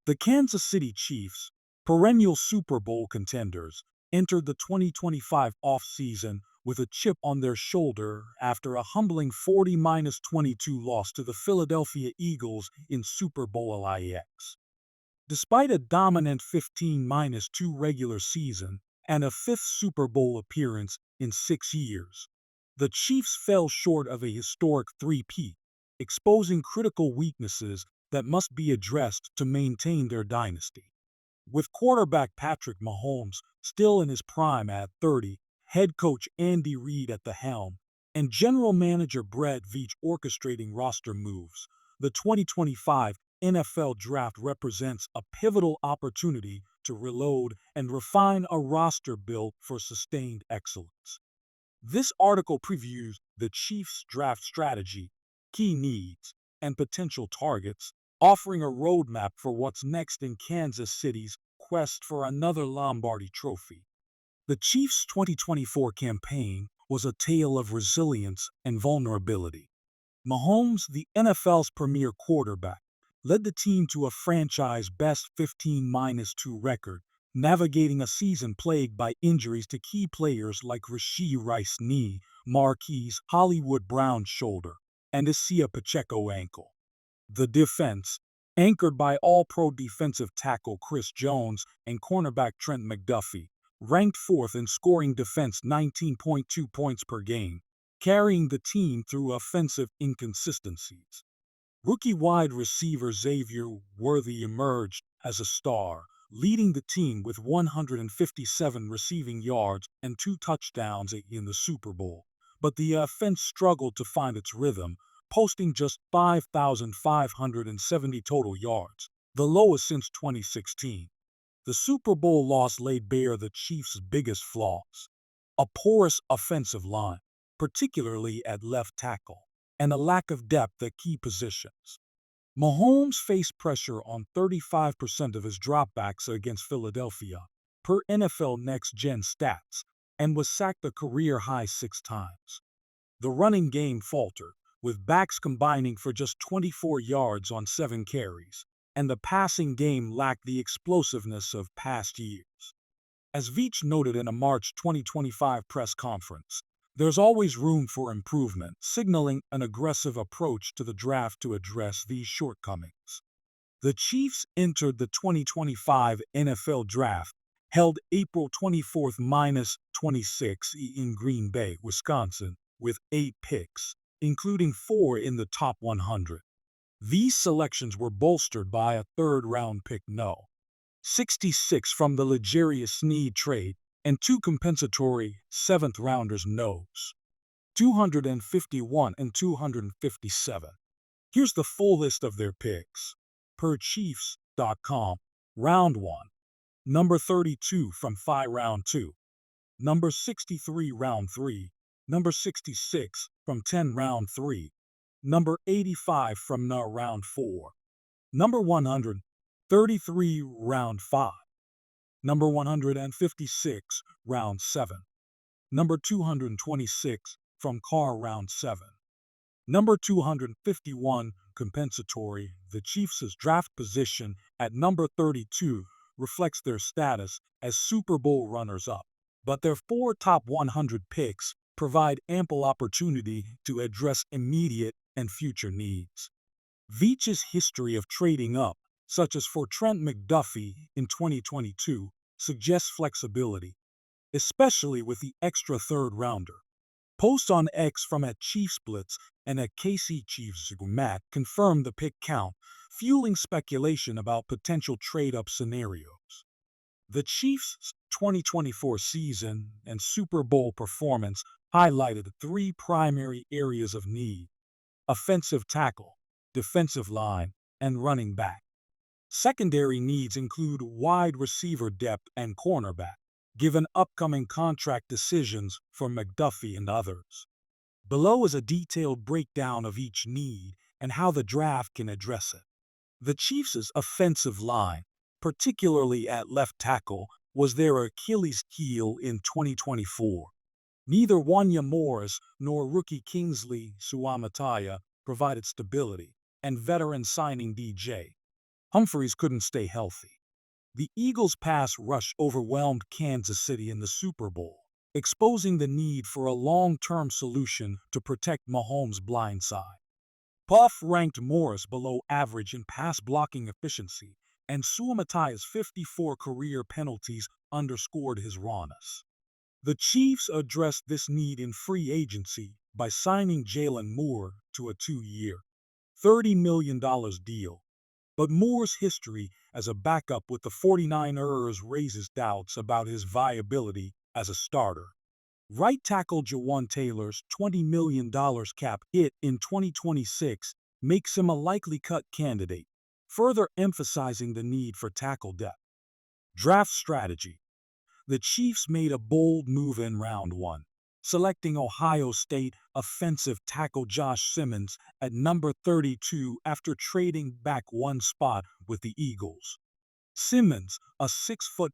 The Kansas City Chiefs, perennial Super Bowl contenders, entered the 2025 offseason with a chip on their shoulder after a humbling 40-22 loss to the Philadelphia Eagles in Super Bowl LIX. Despite a dominant 15-2 regular season and a fifth Super Bowl appearance in 6 years, the Chiefs fell short of a historic three-peat, exposing critical weaknesses that must be addressed to maintain their dynasty. With quarterback Patrick Mahomes still in his prime at 30, head coach Andy Reid at the helm, and general manager Brett Veach orchestrating roster moves, the 2025 NFL Draft represents a pivotal opportunity to reload and refine a roster built for sustained excellence. This article previews the Chiefs' draft strategy, key needs, and potential targets, offering a roadmap for what's next in Kansas City's quest for another Lombardi trophy. The Chiefs' 2024 campaign was a tale of resilience and vulnerability. Mahomes, the NFL's premier quarterback, led the team to a franchise-best 15-2 record, navigating a season plagued by injuries to key players like Rashee Rice's knee, Marquise Hollywood Brown's shoulder, and Isaiah Pacheco's ankle. The defense, anchored by All-Pro defensive tackle Chris Jones and cornerback Trent McDuffie, ranked fourth in scoring defense 19.2 points per game, carrying the team through offensive inconsistencies. Rookie wide receiver Xavier Worthy emerged as a star, leading the team with 157 receiving yards and 2 touchdowns in the Super Bowl. But the offense struggled to find its rhythm, posting just 5,570 total yards, the lowest since 2016. The Super Bowl loss laid bare the Chiefs' biggest flaws: a porous offensive line, particularly at left tackle, and a lack of depth at key positions. Mahomes faced pressure on 35% of his dropbacks against Philadelphia, per NFL Next Gen stats, and was sacked a career-high 6 times. The running game faltered, with backs combining for just 24 yards on 7 carries, and the passing game lacked the explosiveness of past years. As Veach noted in a March 2025 press conference, there's always room for improvement, signaling an aggressive approach to the draft to address these shortcomings. The Chiefs entered the 2025 NFL Draft, held April 24-26 in Green Bay, Wisconsin, with 8 picks, including 4 in the top 100. These selections were bolstered by a third-round pick No. 66 from the L'Jarius Sneed trade and 2 compensatory 7th-rounders Nos. 251 and 257. Here's the full list of their picks. Per Chiefs.com, Round 1. Number 32 from Phi Round 2. Number 63 Round 3. Number 66 from 10 Round 3. Number 85 from Na Round 4. Number 133 Round 5. Number 156 Round 7. Number 226 from Carr Round 7. Number 251 compensatory. The Chiefs' draft position at number 32 reflects their status as Super Bowl runners-up, but their 4 top 100 picks provide ample opportunity to address immediate and future needs. Veach's history of trading up, such as for Trent McDuffie in 2022, suggests flexibility, especially with the extra third-rounder. Posts on X from @ChiefsBlitz and @KCChiefsMatt confirmed the pick count, fueling speculation about potential trade-up scenarios. The Chiefs' 2024 season and Super Bowl performance highlighted 3 primary areas of need: offensive tackle, defensive line, and running back. Secondary needs include wide receiver depth and cornerback, given upcoming contract decisions for McDuffie and others. Below is a detailed breakdown of each need and how the draft can address it. The Chiefs' offensive line, particularly at left tackle, was their Achilles heel in 2024. Neither Wanya Morris nor rookie Kingsley Suamataia provided stability, and veteran signing DJ Humphreys couldn't stay healthy. The Eagles' pass rush overwhelmed Kansas City in the Super Bowl, exposing the need for a long-term solution to protect Mahomes' blind side. Puff ranked Morris below average in pass blocking efficiency, and Suamataya's 54 career penalties underscored his rawness. The Chiefs addressed this need in free agency by signing Jalen Moore to a 2-year, $30 million deal. But Moore's history as a backup with the 49ers raises doubts about his viability as a starter. Right tackle Jawan Taylor's $20 million cap hit in 2026 makes him a likely cut candidate, further emphasizing the need for tackle depth. Draft strategy. The Chiefs made a bold move in round 1, selecting Ohio State offensive tackle Josh Simmons at number 32 after trading back one spot with the Eagles. Simmons, a 6'5",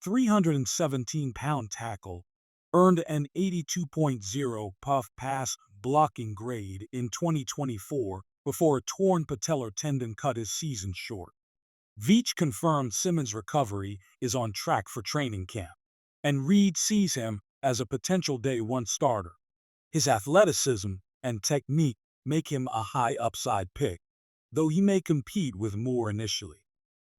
317-pound tackle, earned an 82.0 puff pass blocking grade in 2024 before a torn patellar tendon cut his season short. Veach confirmed Simmons' recovery is on track for training camp, and Reed sees him as a potential day-one starter. His athleticism and technique make him a high upside pick, though he may compete with Moore initially.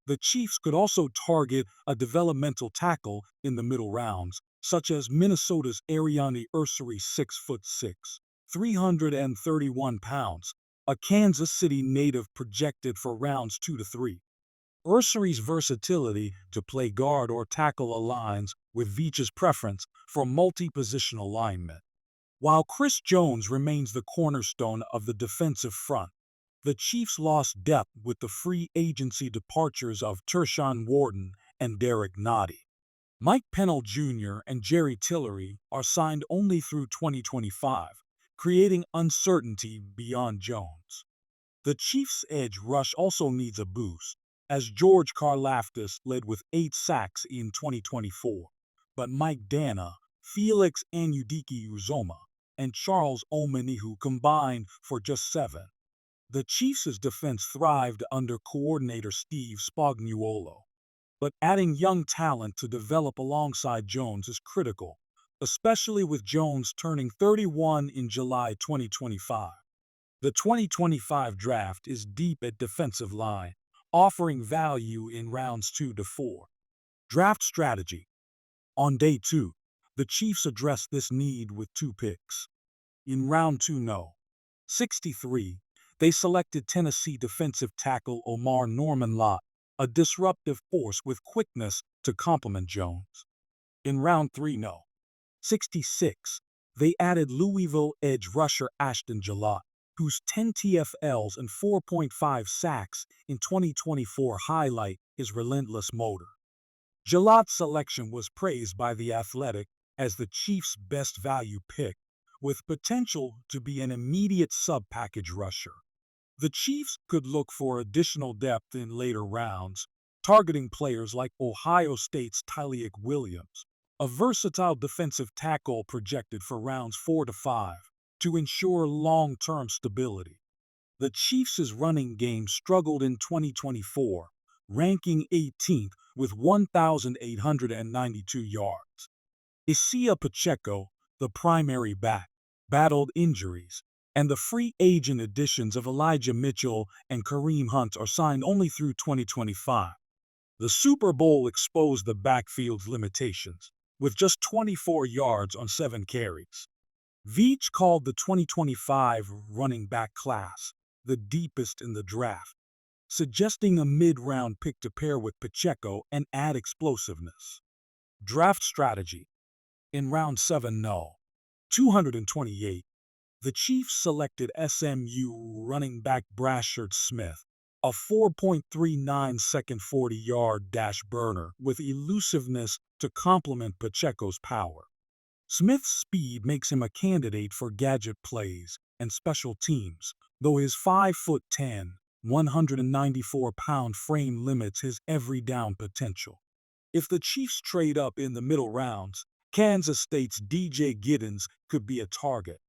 The Chiefs could also target a developmental tackle in the middle rounds, such as Minnesota's Ariane Ursary 6'6", 331 pounds, a Kansas City native projected for rounds 2 to 3. Ursary's versatility to play guard or tackle aligns with Veach's preference for multi-position alignment. While Chris Jones remains the cornerstone of the defensive front, the Chiefs lost depth with the free agency departures of Tershawn Wharton and Derek Nottie. Mike Pennell Jr. and Jerry Tillery are signed only through 2025, creating uncertainty beyond Jones. The Chiefs' edge rush also needs a boost, as George Karlaftis led with 8 sacks in 2024, but Mike Dana, Felix Anudike-Uzomah, and Charles Omenihu combined for just 7. The Chiefs' defense thrived under coordinator Steve Spagnuolo, but adding young talent to develop alongside Jones is critical, especially with Jones turning 31 in July 2025. The 2025 draft is deep at defensive line, offering value in rounds 2 to 4. Draft strategy. On day 2, the Chiefs addressed this need with 2 picks. In round 2, 63, they selected Tennessee defensive tackle Omar Norman-Lott, a disruptive force with quickness to complement Jones. In round 3, 66, they added Louisville edge rusher Ashton Gillott, whose 10 TFLs and 4.5 sacks in 2024 highlight his relentless motor. Gillott's selection was praised by The Athletic as the Chiefs' best value pick, with potential to be an immediate sub-package rusher. The Chiefs could look for additional depth in later rounds, targeting players like Ohio State's Tyleik Williams, a versatile defensive tackle projected for rounds 4 to 5, to ensure long-term stability. The Chiefs' running game struggled in 2024, ranking 18th with 1,892 yards. Isaiah Pacheco, the primary back, battled injuries, and the free agent additions of Elijah Mitchell and Kareem Hunt are signed only through 2025. The Super Bowl exposed the backfield's limitations, with just 24 yards on 7 carries. Veach called the 2025 running back class the deepest in the draft, suggesting a mid-round pick to pair with Pacheco and add explosiveness. Draft strategy. In round 7, 228, the Chiefs selected SMU running back Brashard Smith, a 4.39-second 40-yard dash burner with elusiveness to complement Pacheco's power. Smith's speed makes him a candidate for gadget plays and special teams, though his 5'10", 194-pound frame limits his every-down potential. If the Chiefs trade up in the middle rounds, Kansas State's DJ Giddens could be a target.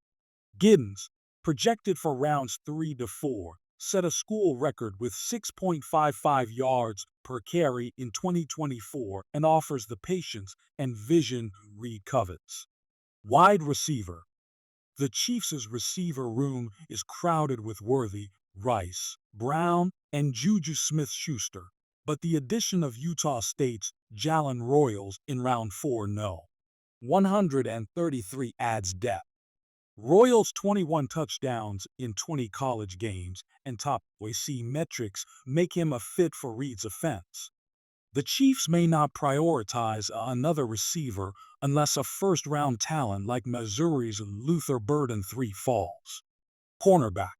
Giddens, projected for rounds 3 to 4, set a school record with 6.55 yards per carry in 2024 and offers the patience and vision Reed covets. Wide receiver. The Chiefs' receiver room is crowded with Worthy, Rice, Brown, and JuJu Smith-Schuster, but the addition of Utah State's Jalen Royals in round 4 no. 133 adds depth. Royals' 21 touchdowns in 20 college games and top AFC metrics make him a fit for Reed's offense. The Chiefs may not prioritize another receiver unless a first-round talent like Missouri's Luther Burden 3 falls. Cornerback.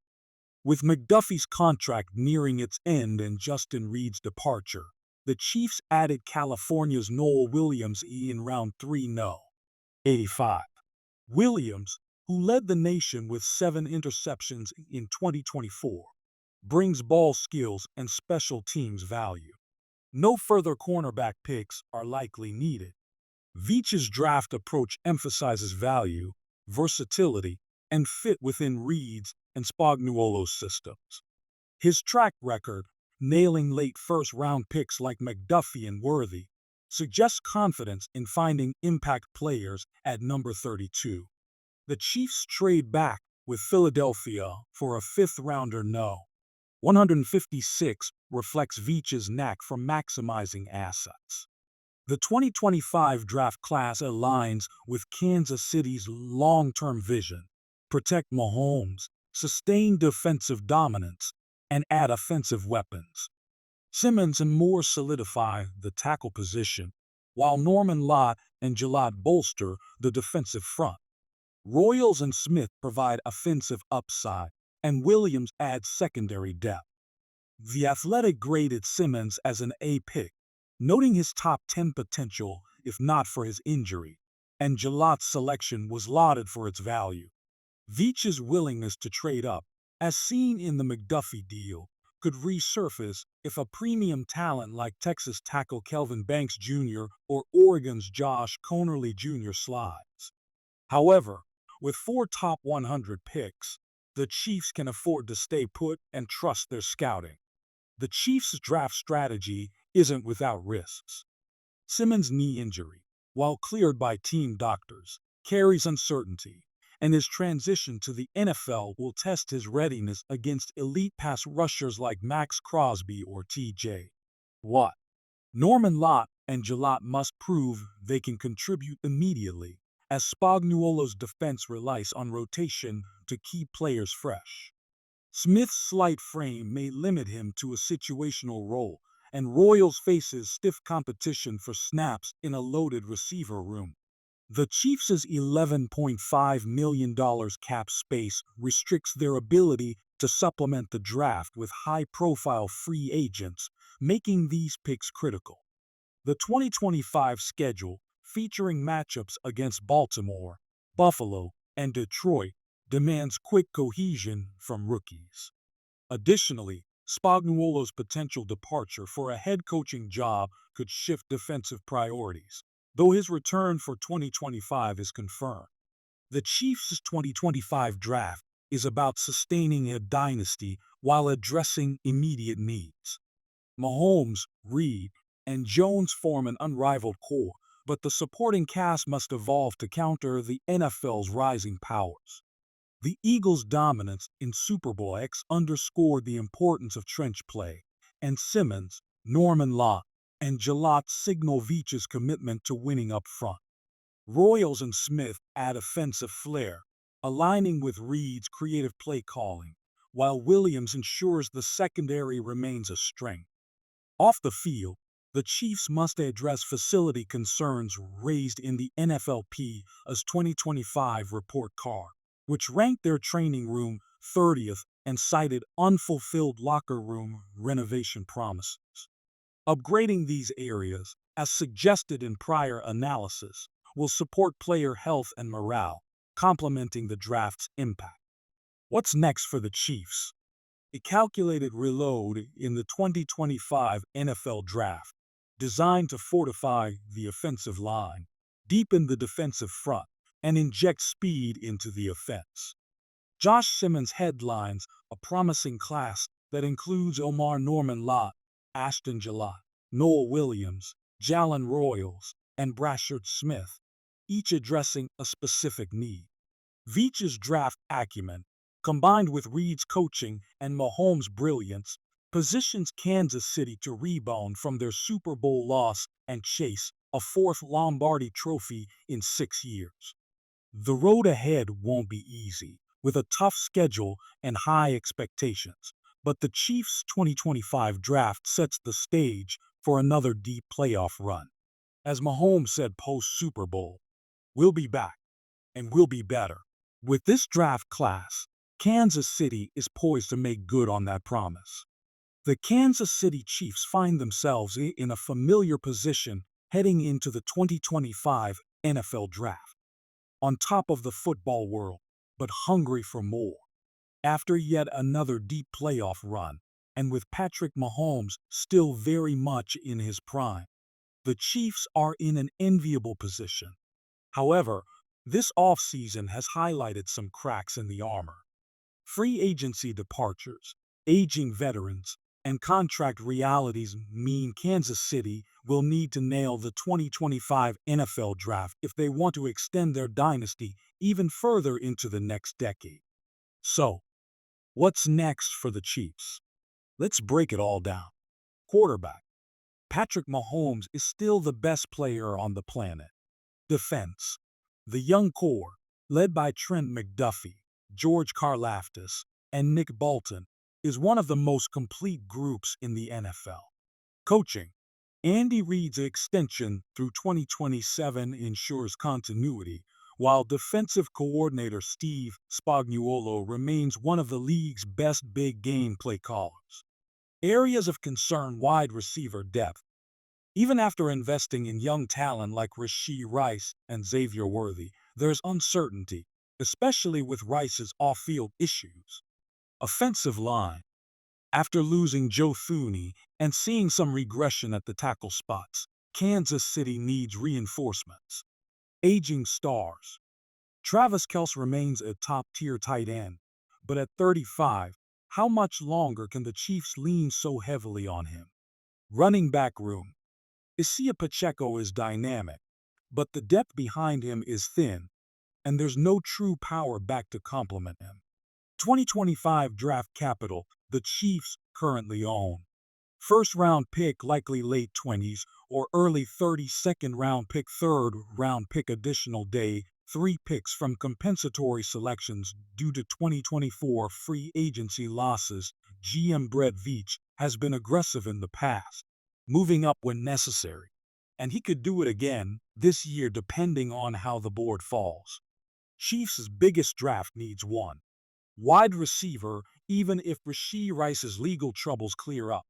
With McDuffie's contract nearing its end and Justin Reed's departure, the Chiefs added California's Noel Williams in round 3 no. 85. Williams, who led the nation with 7 interceptions in 2024, brings ball skills and special teams value. No further cornerback picks are likely needed. Veach's draft approach emphasizes value, versatility, and fit within Reed's and Spagnuolo's systems. His track record, nailing late first-round picks like McDuffie and Worthy, suggests confidence in finding impact players at number 32. The Chiefs trade back with Philadelphia for a fifth-rounder no. 156 reflects Veach's knack for maximizing assets. The 2025 draft class aligns with Kansas City's long-term vision: protect Mahomes, sustain defensive dominance, and add offensive weapons. Simmons and Moore solidify the tackle position, while Norman Lott and Jalot bolster the defensive front. Royals and Smith provide offensive upside, and Williams adds secondary depth. The Athletic graded Simmons as an A pick, noting his top 10 potential if not for his injury, and Jalot's selection was lauded for its value. Veach's willingness to trade up, as seen in the McDuffie deal, could resurface if a premium talent like Texas tackle Kelvin Banks Jr. or Oregon's Josh Conerly Jr. slides. However, with 4 top 100 picks, the Chiefs can afford to stay put and trust their scouting. The Chiefs' draft strategy isn't without risks. Simmons' knee injury, while cleared by team doctors, carries uncertainty, and his transition to the NFL will test his readiness against elite pass rushers like Max Crosby or T.J. Watt. Norman Lott and Jalot must prove they can contribute immediately, as Spagnuolo's defense relies on rotation to keep players fresh. Smith's slight frame may limit him to a situational role, and Royals faces stiff competition for snaps in a loaded receiver room. The Chiefs' $11.5 million cap space restricts their ability to supplement the draft with high-profile free agents, making these picks critical. The 2025 schedule, featuring matchups against Baltimore, Buffalo, and Detroit, demands quick cohesion from rookies. Additionally, Spagnuolo's potential departure for a head coaching job could shift defensive priorities, though his return for 2025 is confirmed. The Chiefs' 2025 draft is about sustaining a dynasty while addressing immediate needs. Mahomes, Reed, and Jones form an unrivaled core, but the supporting cast must evolve to counter the NFL's rising powers. The Eagles' dominance in Super Bowl X underscored the importance of trench play, and Simmons, Norman Lott, and Jalot signal Veach's commitment to winning up front. Royals and Smith add offensive flair, aligning with Reed's creative play calling, while Williams ensures the secondary remains a strength. Off the field, the Chiefs must address facility concerns raised in the NFLPA's 2025 report card, which ranked their training room 30th and cited unfulfilled locker room renovation promises. Upgrading these areas, as suggested in prior analysis, will support player health and morale, complementing the draft's impact. What's next for the Chiefs? A calculated reload in the 2025 NFL Draft, designed to fortify the offensive line, deepen the defensive front, and inject speed into the offense. Josh Simmons headlines a promising class that includes Omar Norman Lott, Ashton Gillott, Noel Williams, Jalen Royals, and Brashard Smith, each addressing a specific need. Veach's draft acumen, combined with Reed's coaching and Mahomes' brilliance, positions Kansas City to rebound from their Super Bowl loss and chase a fourth Lombardi trophy in 6 years. The road ahead won't be easy, with a tough schedule and high expectations, but the Chiefs' 2025 draft sets the stage for another deep playoff run. As Mahomes said post-Super Bowl, "We'll be back, and we'll be better." With this draft class, Kansas City is poised to make good on that promise. The Kansas City Chiefs find themselves in a familiar position heading into the 2025 NFL Draft, on top of the football world, but hungry for more. After yet another deep playoff run, and with Patrick Mahomes still very much in his prime, the Chiefs are in an enviable position. However, this offseason has highlighted some cracks in the armor. Free agency departures, aging veterans, and contract realities mean Kansas City will need to nail the 2025 NFL Draft if they want to extend their dynasty even further into the next decade. So, what's next for the Chiefs? Let's break it all down. Quarterback. Patrick Mahomes is still the best player on the planet. Defense. The young core, led by Trent McDuffie, George Karlaftis, and Nick Bolton, is one of the most complete groups in the NFL. Coaching. Andy Reid's extension through 2027 ensures continuity, while defensive coordinator Steve Spagnuolo remains one of the league's best big game play callers. Areas of concern: wide receiver depth. Even after investing in young talent like Rashee Rice and Xavier Worthy, there's uncertainty, especially with Rice's off-field issues. Offensive line. After losing Joe Thuney and seeing some regression at the tackle spots, Kansas City needs reinforcements. Aging stars. Travis Kelce remains a top-tier tight end, but at 35, how much longer can the Chiefs lean so heavily on him? Running back room. Isaiah Pacheco is dynamic, but the depth behind him is thin, and there's no true power back to complement him. 2025 draft capital the Chiefs currently own. First round pick likely late 20s or early 30s, second round pick, third round pick additional day, 3 picks from compensatory selections due to 2024 free agency losses. GM Brett Veach has been aggressive in the past, moving up when necessary, and he could do it again this year depending on how the board falls. Chiefs' biggest draft needs one wide receiver, even if Rashee Rice's legal troubles clear up.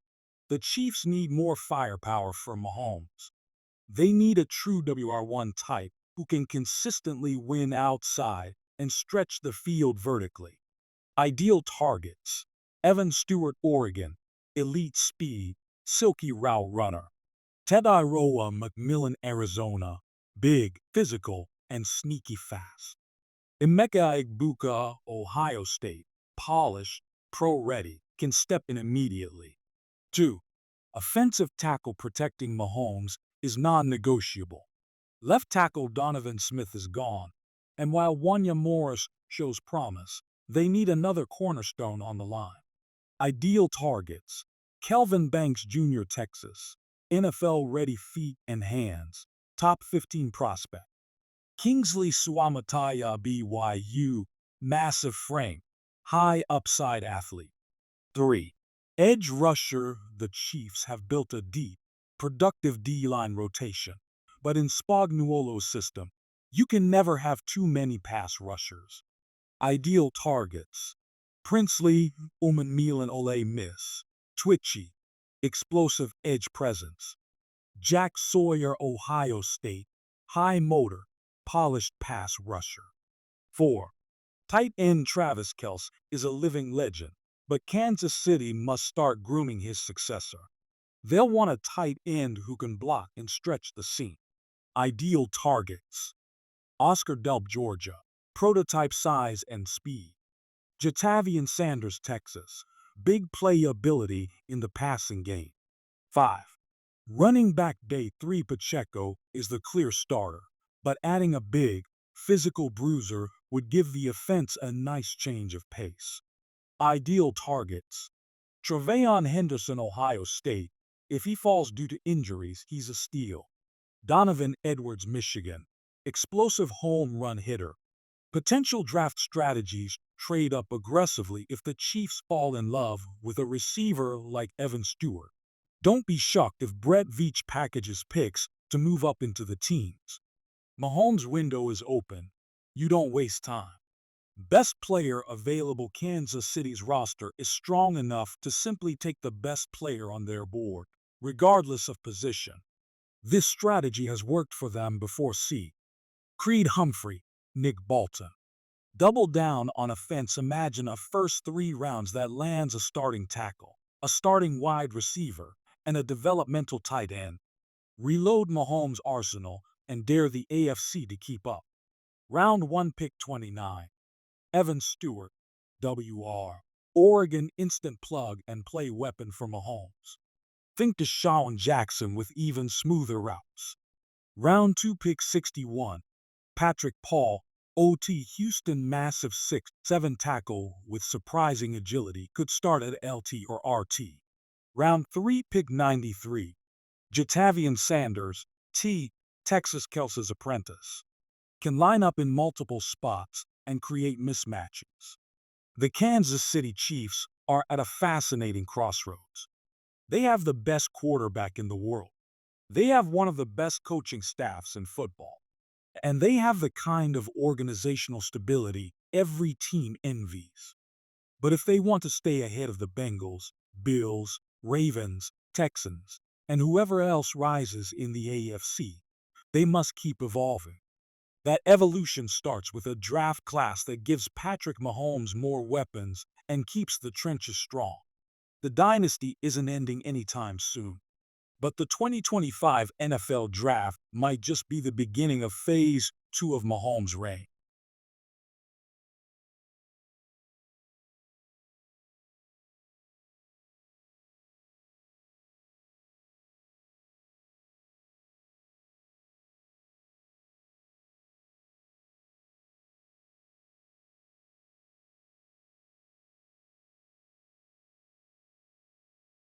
The Chiefs need more firepower from Mahomes. They need a true WR1 type who can consistently win outside and stretch the field vertically. Ideal targets: Evan Stewart, Oregon, elite speed, silky route runner. Tedairoa McMillan, Arizona, big, physical, and sneaky fast. Emeka Egbuka, Ohio State, polished, pro-ready, can step in immediately. 2. Offensive tackle protecting Mahomes is non-negotiable. Left tackle Donovan Smith is gone, and while Wanya Morris shows promise, they need another cornerstone on the line. Ideal targets: Kelvin Banks Jr., Texas, NFL-ready feet and hands, top 15 prospect. Kingsley Suamataia, BYU, massive frame, high upside athlete. 3. Edge rusher. The Chiefs have built a deep, productive D-line rotation, but in Spagnuolo's system, you can never have too many pass rushers. Ideal targets: Princely, Milan Ole Miss, twitchy, explosive edge presence. Jack Sawyer, Ohio State, high motor, polished pass rusher. 4. Tight end Travis Kelce is a living legend, but Kansas City must start grooming his successor. They'll want a tight end who can block and stretch the seam. Ideal targets: Oscar Delp, Georgia, prototype size and speed. Jatavian Sanders, Texas. Big playability in the passing game. 5. Running back day 3 Pacheco is the clear starter, but adding a big, physical bruiser would give the offense a nice change of pace. Ideal targets. Tre'Veyon Henderson, Ohio State. If he falls due to injuries, he's a steal. Donovan Edwards, Michigan. Explosive home run hitter. Potential draft strategies: trade up aggressively if the Chiefs fall in love with a receiver like Evan Stewart. Don't be shocked if Brett Veach packages picks to move up into the teens. Mahomes' window is open. You don't waste time. Best player available. Kansas City's roster is strong enough to simply take the best player on their board, regardless of position. This strategy has worked for them before. See Creed Humphrey, Nick Bolton. Double down on offense. Imagine a first 3 rounds that lands a starting tackle, a starting wide receiver, and a developmental tight end. Reload Mahomes' arsenal and dare the AFC to keep up. Round 1 pick 29. Evan Stewart, WR. Oregon instant plug and play weapon for Mahomes. Think Deshaun Jackson with even smoother routes. Round 2 pick 61. Patrick Paul, OT, Houston, massive 6'7" tackle with surprising agility, could start at LT or RT. Round 3 pick 93. Jatavian Sanders, T, Texas, Kelsey's apprentice. Can line up in multiple spots and create mismatches. The Kansas City Chiefs are at a fascinating crossroads. They have the best quarterback in the world. They have one of the best coaching staffs in football. And they have the kind of organizational stability every team envies. But if they want to stay ahead of the Bengals, Bills, Ravens, Texans, and whoever else rises in the AFC, they must keep evolving. That evolution starts with a draft class that gives Patrick Mahomes more weapons and keeps the trenches strong. The dynasty isn't ending anytime soon. But the 2025 NFL Draft might just be the beginning of Phase 2 of Mahomes' reign.